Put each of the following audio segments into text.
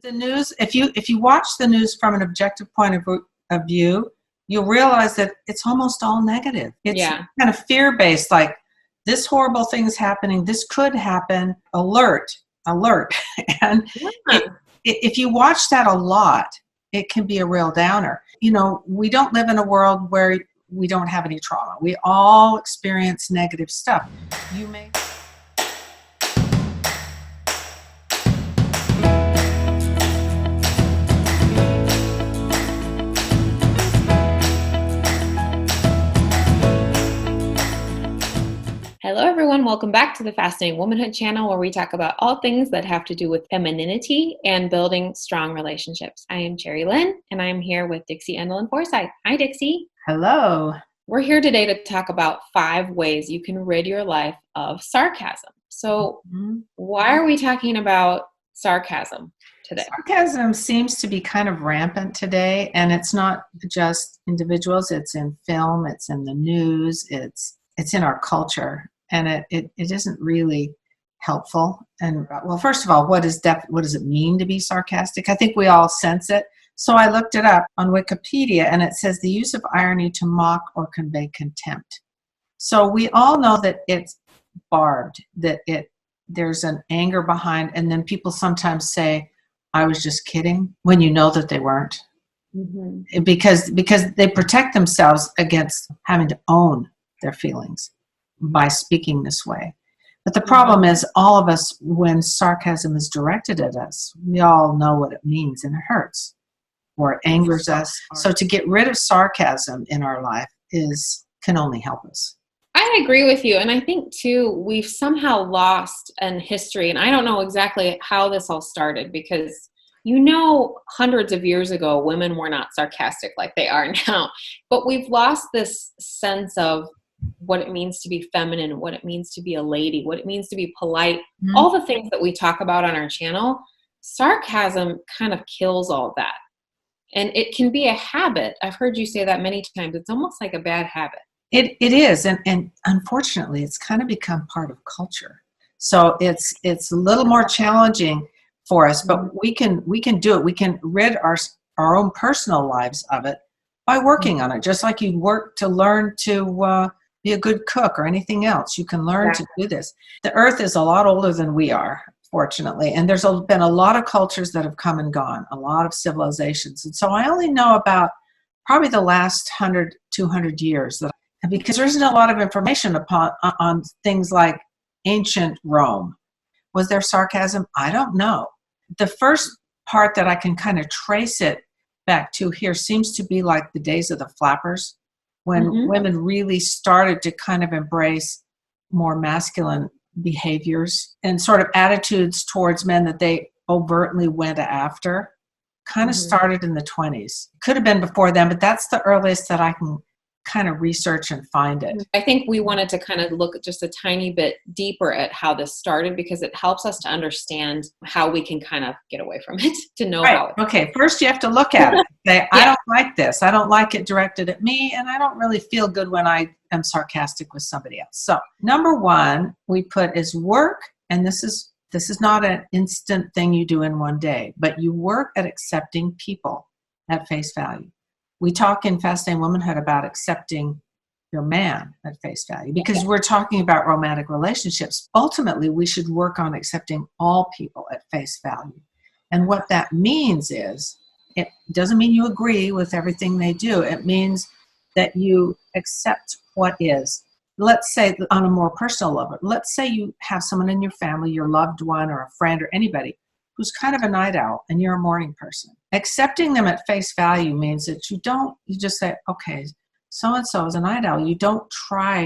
The news, if you watch the news from an objective point of view, you'll realize that it's almost all negative. It's kind of fear-based, like this horrible thing's happening, this could happen, alert. And if you watch that a lot, it can be a real downer. We don't live in a world where we don't have any trauma. We all experience negative stuff. Hello everyone, welcome back to the Fascinating Womanhood channel, where we talk about all things that have to do with femininity and building strong relationships. I am Cherry Lynn, and I'm here with Dixie, Andelin, Forsyth. Hi Dixie. Hello. We're here today to talk about 5 ways you can rid your life of sarcasm. So why are we talking about sarcasm today? Sarcasm seems to be kind of rampant today, and it's not just individuals. It's in film, it's in the news, it's in our culture. And it isn't really helpful. And well, first of all, what does it mean to be sarcastic? I think we all sense it. So I looked it up on Wikipedia, and it says the use of irony to mock or convey contempt. So we all know that it's barbed, that there's an anger behind, and then people sometimes say, "I was just kidding," when you know that they weren't, because they protect themselves against having to own their feelings by speaking this way. But the problem is, all of us, when sarcasm is directed at us, we all know what it means, and it hurts or it angers us. So to get rid of sarcasm in our life can only help us. I agree with you. And I think too, we've somehow lost in history, and I don't know exactly how this all started, because hundreds of years ago, women were not sarcastic like they are now, but we've lost this sense of what it means to be feminine, what it means to be a lady, what it means to be polite, all the things that we talk about on our channel. Sarcasm kind of kills all that. And it can be a habit. I've heard you say that many times. It's almost like a bad habit. It is. And unfortunately, it's kind of become part of culture. So it's a little more challenging for us, but we can do it. We can rid our own personal lives of it by working on it. Just like you work to learn to be a good cook or anything else. You can learn to do this. The earth is a lot older than we are, fortunately. And there's been a lot of cultures that have come and gone, a lot of civilizations. And so I only know about probably the last 100, 200 years, because there isn't a lot of information on things like ancient Rome. Was there sarcasm? I don't know. The first part that I can kind of trace it back to here seems to be like the days of the flappers, when women really started to kind of embrace more masculine behaviors and sort of attitudes towards men that they overtly went after. Kind of started in the 20s. Could have been before then, but that's the earliest that I can kind of research and find it. I think we wanted to kind of look just a tiny bit deeper at how this started, because it helps us to understand how we can kind of get away from it, to know how it. Okay, first you have to look at it. Say, I don't like this. I don't like it directed at me, and I don't really feel good when I am sarcastic with somebody else. So number 1 we put is work, and this is not an instant thing you do in one day, but you work at accepting people at face value. We talk in Fascinating Womanhood about accepting your man at face value, because we're talking about romantic relationships. Ultimately, we should work on accepting all people at face value. And what that means is, it doesn't mean you agree with everything they do. It means that you accept what is. Let's say on a more personal level, let's say you have someone in your family, your loved one or a friend or anybody, who's kind of a night owl and you're a morning person. Accepting them at face value means that you just say, okay, so-and-so is a night owl. You don't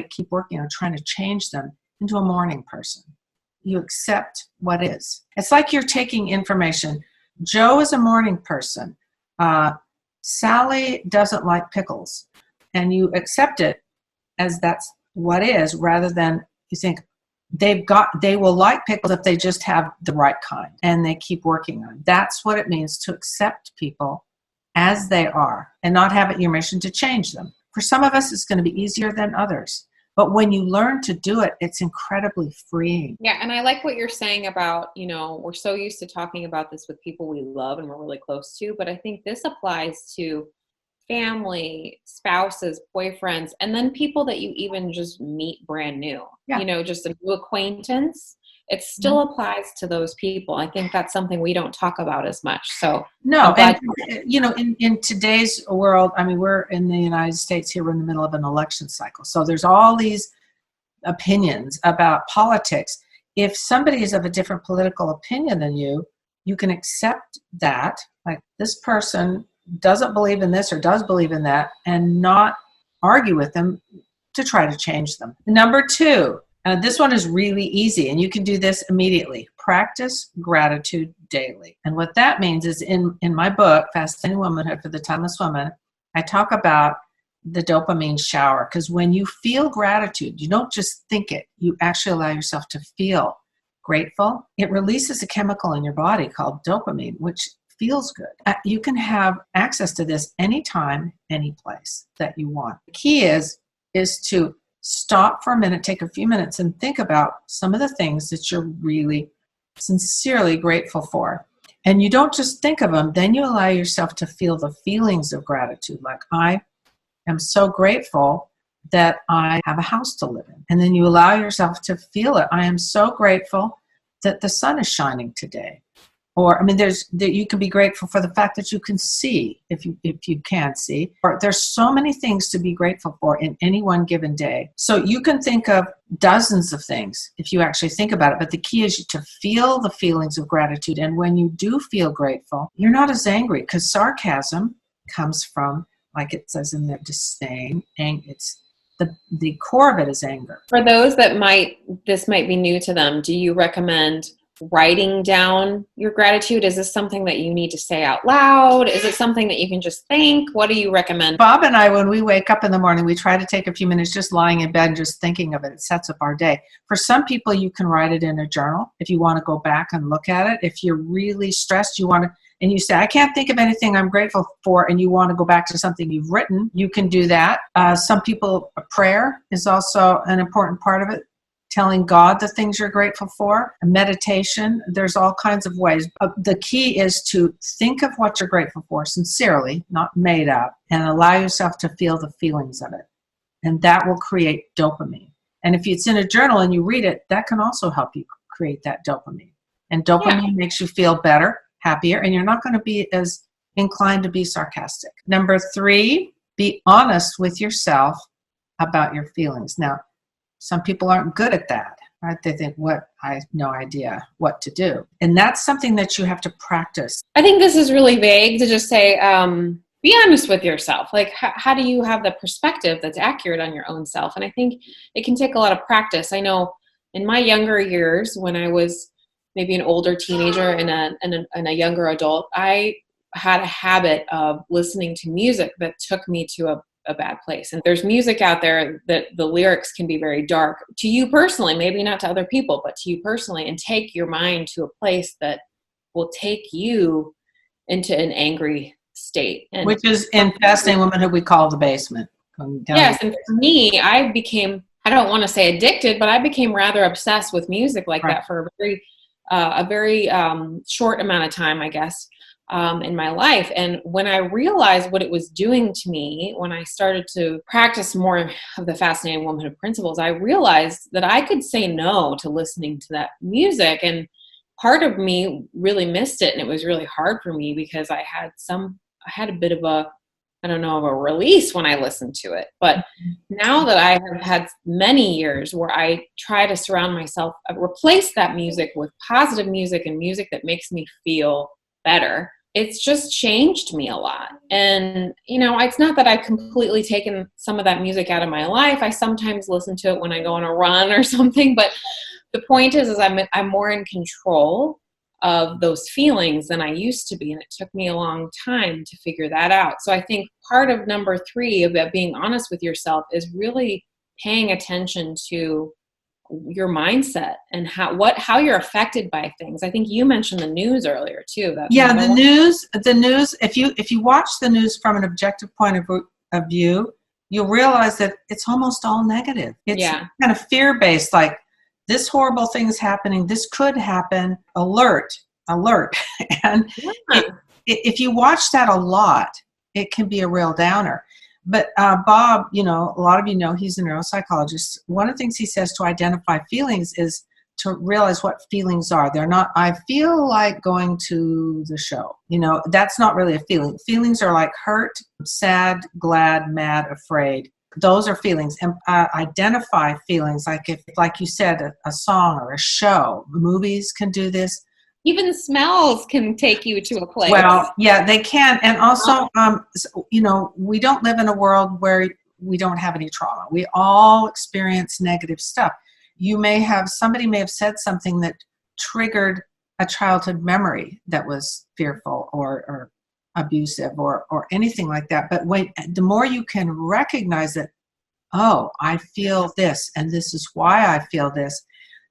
keep working on trying to change them into a morning person. You accept what is. It's like you're taking information. Joe is a morning person. Sally doesn't like pickles. And you accept it as that's what is, rather than you think, they will like pickles if they just have the right kind, and they keep working on it. That's what it means to accept people as they are and not have it your mission to change them. For some of us, it's going to be easier than others. But when you learn to do it, it's incredibly freeing. Yeah, and I like what you're saying about, we're so used to talking about this with people we love and we're really close to, but I think this applies to family, spouses, boyfriends, and then people that you even just meet brand new. Yeah. Just a new acquaintance. It still applies to those people. I think that's something we don't talk about as much. So no, and in today's world, I mean, we're in the United States here, we're in the middle of an election cycle. So there's all these opinions about politics. If somebody is of a different political opinion than you, you can accept that, like, this person doesn't believe in this or does believe in that, and not argue with them to try to change them. Number 2, this one is really easy, and you can do this immediately. Practice gratitude daily. And what that means is in my book, Fascinating Womanhood for the Timeless Woman, I talk about the dopamine shower, because when you feel gratitude, you don't just think it, you actually allow yourself to feel grateful. It releases a chemical in your body called dopamine, which feels good. You can have access to this anytime, any place that you want. The key is to stop for a minute, take a few minutes, and think about some of the things that you're really sincerely grateful for. And you don't just think of them, then you allow yourself to feel the feelings of gratitude. Like, I am so grateful that I have a house to live in. And then you allow yourself to feel it. I am so grateful that the sun is shining today. Or, I mean, you can be grateful for the fact that you can see, if you can see. Or there's so many things to be grateful for in any one given day. So you can think of dozens of things if you actually think about it. But the key is to feel the feelings of gratitude. And when you do feel grateful, you're not as angry, because sarcasm comes from, like it says in the disdain, and it's the core of it is anger. For those that this might be new to them, do you recommend writing down your gratitude? Is this something that you need to say out loud? Is it something that you can just think? What do you recommend? Bob and I, when we wake up in the morning, we try to take a few minutes just lying in bed and just thinking of it. It sets up our day. For some people, you can write it in a journal if you want to go back and look at it. If you're really stressed, and you say, I can't think of anything I'm grateful for, and you want to go back to something you've written, you can do that. Some people, prayer is also an important part of it. Telling God the things you're grateful for, meditation, there's all kinds of ways. The key is to think of what you're grateful for sincerely, not made up, and allow yourself to feel the feelings of it. And that will create dopamine. And if it's in a journal and you read it, that can also help you create that dopamine. And dopamine makes you feel better, happier, and you're not going to be as inclined to be sarcastic. Number 3, be honest with yourself about your feelings. Now, some people aren't good at that, right? They think, I have no idea what to do. And that's something that you have to practice. I think this is really vague to just say, be honest with yourself. Like, how do you have the perspective that's accurate on your own self? And I think it can take a lot of practice. I know in my younger years, when I was maybe an older teenager and a younger adult, I had a habit of listening to music that took me to a bad place. And there's music out there that the lyrics can be very dark to you personally, maybe not to other people, but to you personally, and take your mind to a place that will take you into an angry state. And which is in Fascinating Womanhood we call the basement. Yes, and for me, I don't want to say addicted, but I became rather obsessed with music like that for a very short amount of time, I guess. In my life. And when I realized what it was doing to me, when I started to practice more of the Fascinating Womanhood principles, I realized that I could say no to listening to that music. And part of me really missed it. And it was really hard for me because I had a bit of a release when I listened to it. But now that I have had many years where I try to surround myself, replace that music with positive music and music that makes me feel better, it's just changed me a lot. And, it's not that I've completely taken some of that music out of my life. I sometimes listen to it when I go on a run or something. But the point is I'm more in control of those feelings than I used to be. And it took me a long time to figure that out. So I think part of number 3 about being honest with yourself is really paying attention to your mindset and how you're affected by things. I think you mentioned the news earlier too. The news, if you watch the news from an objective point of view, you'll realize that it's almost all negative. It's kind of fear-based, like this horrible thing's happening, this could happen, alert. And if you watch that a lot, it can be a real downer. But Bob, a lot of you know he's a neuropsychologist. One of the things he says to identify feelings is to realize what feelings are. They're not, I feel like going to the show. That's not really a feeling. Feelings are like hurt, sad, glad, mad, afraid. Those are feelings. And identify feelings, like you said, a song or a show. Movies can do this. Even smells can take you to a place. Well, yeah, they can. And also, we don't live in a world where we don't have any trauma. We all experience negative stuff. Somebody may have said something that triggered a childhood memory that was fearful or abusive or anything like that. But the more you can recognize that, oh, I feel this, and this is why I feel this,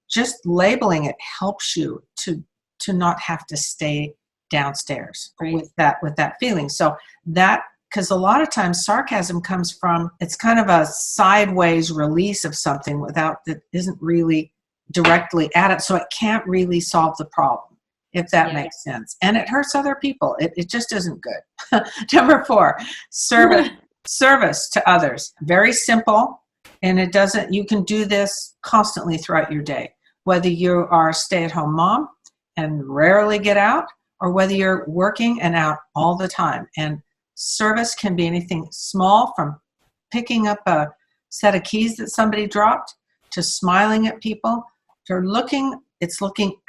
just labeling it helps you to not have to stay downstairs with that feeling. So because a lot of times sarcasm comes from, it's kind of a sideways release of something that isn't really directly at it. So it can't really solve the problem, if that makes sense. And it hurts other people. It just isn't good. Number 4, service to others. Very simple. And you can do this constantly throughout your day, whether you are a stay-at-home mom and rarely get out, or whether you're working and out all the time. And service can be anything small, from picking up a set of keys that somebody dropped, to smiling at people, to looking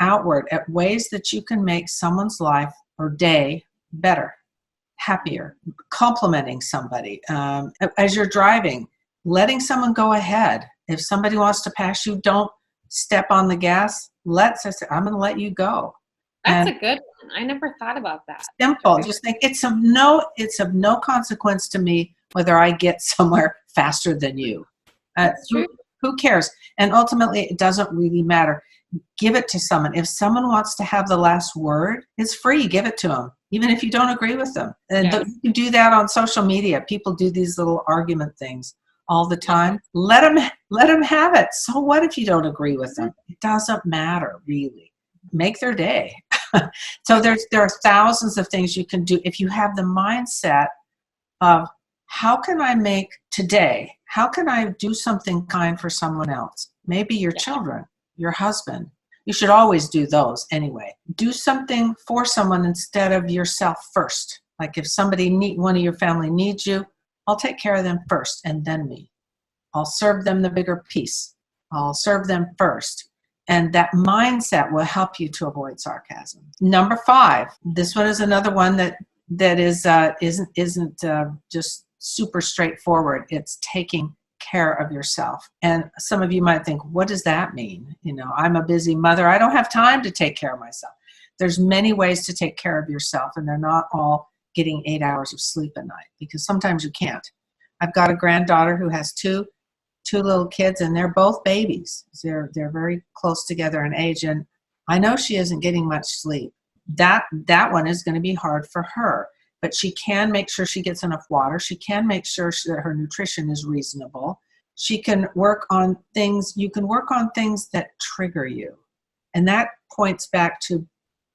outward at ways that you can make someone's life or day better, happier, complimenting somebody. As you're driving, letting someone go ahead. If somebody wants to pass you, don't step on the gas. I'm going to let you go. That's a good one. I never thought about that. Simple. Just think it's of no consequence to me whether I get somewhere faster than you. Who cares? And ultimately, it doesn't really matter. Give it to someone. If someone wants to have the last word, it's free. Give it to them, even if you don't agree with them. And you can do that on social media. People do these little argument things all the time. Let them have it. So what if you don't agree with them? It doesn't matter, really. Make their day. So there are thousands of things you can do if you have the mindset of, how can I make today? How can I do something kind for someone else? Maybe your children, your husband. You should always do those anyway. Do something for someone instead of yourself first. Like if one of your family needs you, I'll take care of them first and then me. I'll serve them the bigger piece. I'll serve them first. And that mindset will help you to avoid sarcasm. Number 5, this one is another one that isn't just super straightforward. It's taking care of yourself. And some of you might think, what does that mean? I'm a busy mother. I don't have time to take care of myself. There's many ways to take care of yourself, and they're not all getting 8 hours of sleep a night, because sometimes you can't. I've got a granddaughter who has two little kids, and they're both babies. They're very close together in age, and I know she isn't getting much sleep. That one is going to be hard for her, but she can make sure she gets enough water. She can make sure that her nutrition is reasonable. She can work on things. You can work on things that trigger you, and that points back to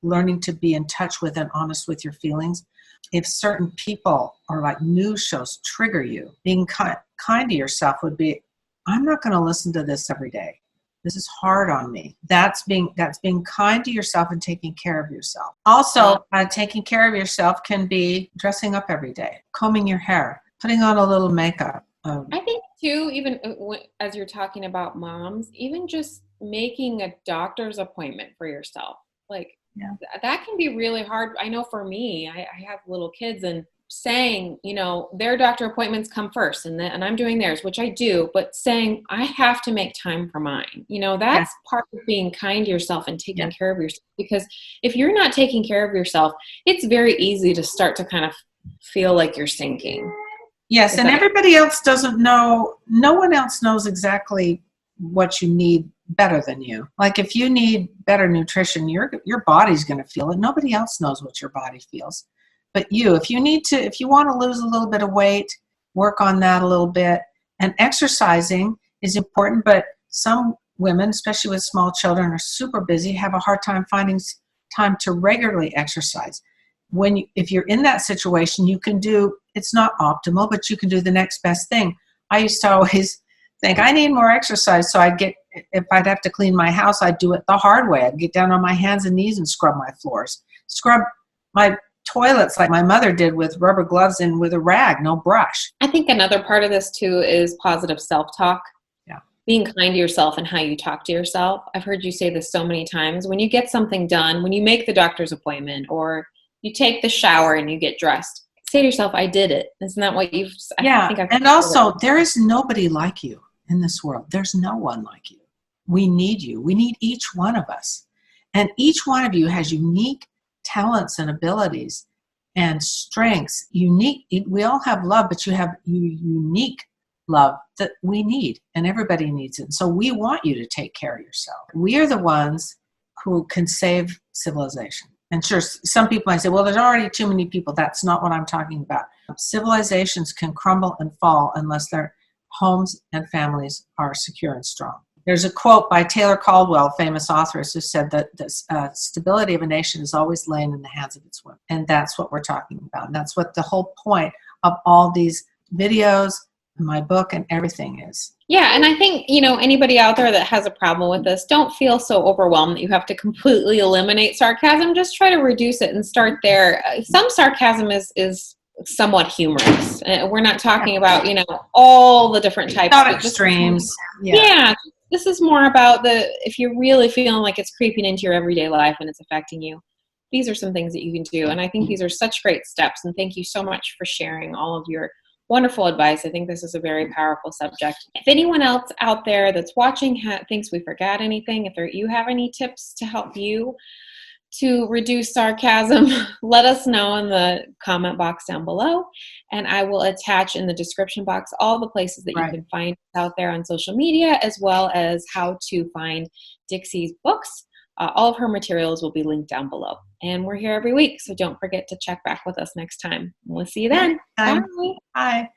learning to be in touch with and honest with your feelings. If certain people or like news shows trigger you, being kind to yourself would be, I'm not going to listen to this every day. This is hard on me. That's being kind to yourself and taking care of yourself. Also, taking care of yourself can be dressing up every day, combing your hair, putting on a little makeup. I think too, even as you're talking about moms, even just making a doctor's appointment for yourself, that can be really hard. I know for me, I have little kids, and saying, their doctor appointments come first, and I'm doing theirs, which I do, but saying I have to make time for mine. That's part of being kind to yourself and taking care of yourself. Because if you're not taking care of yourself, it's very easy to start to kind of feel like you're sinking. Yes, and everybody else doesn't know. No one else knows exactly what you need better than you. Like if you need better nutrition, your body's going to feel it. Nobody else knows what your body feels but you. If you want to lose a little bit of weight, work on that a little bit. And exercising is important, but some women, especially with small children, are super busy, have a hard time finding time to regularly exercise. If you're in that situation, you can do, it's not optimal, but you can do the next best thing. I used to always think I need more exercise. So if I'd have to clean my house, I'd do it the hard way. I'd get down on my hands and knees and scrub my floors, scrub my toilets like my mother did with rubber gloves and with a rag, no brush. I think another part of this too is positive self-talk. Yeah. Being kind to yourself and how you talk to yourself. I've heard you say this so many times. When you get something done, when you make the doctor's appointment or you take the shower and you get dressed, say to yourself, I did it. Isn't that what you've said? Yeah. And also, there is nobody like you in this world. There's no one like you. We need you. We need each one of us. And each one of you has unique talents and abilities and strengths. We all have love, but you have unique love that we need, and everybody needs it. So we want you to take care of yourself. We are the ones who can save civilization. And sure, some people might say, well, there's already too many people. That's not what I'm talking about. Civilizations can crumble and fall unless their homes and families are secure and strong. There's a quote by Taylor Caldwell, famous authoress, who said that the stability of a nation is always laying in the hands of its women. And that's what we're talking about. And that's what the whole point of all these videos, my book, and everything is. Yeah, and I think, anybody out there that has a problem with this, don't feel so overwhelmed that you have to completely eliminate sarcasm. Just try to reduce it and start there. Some sarcasm is somewhat humorous. We're not talking about, all the different types. Not extremes. Yeah. This is more about if you're really feeling like it's creeping into your everyday life and it's affecting you, these are some things that you can do. And I think these are such great steps. And thank you so much for sharing all of your wonderful advice. I think this is a very powerful subject. If anyone else out there that's watching thinks we forgot anything, if you have any tips to help you to reduce sarcasm, let us know in the comment box down below. And I will attach in the description box all the places that you can find out there on social media, as well as how to find Dixie's books. All of her materials will be linked down below. And we're here every week, so don't forget to check back with us next time. We'll see you then. Bye. Bye.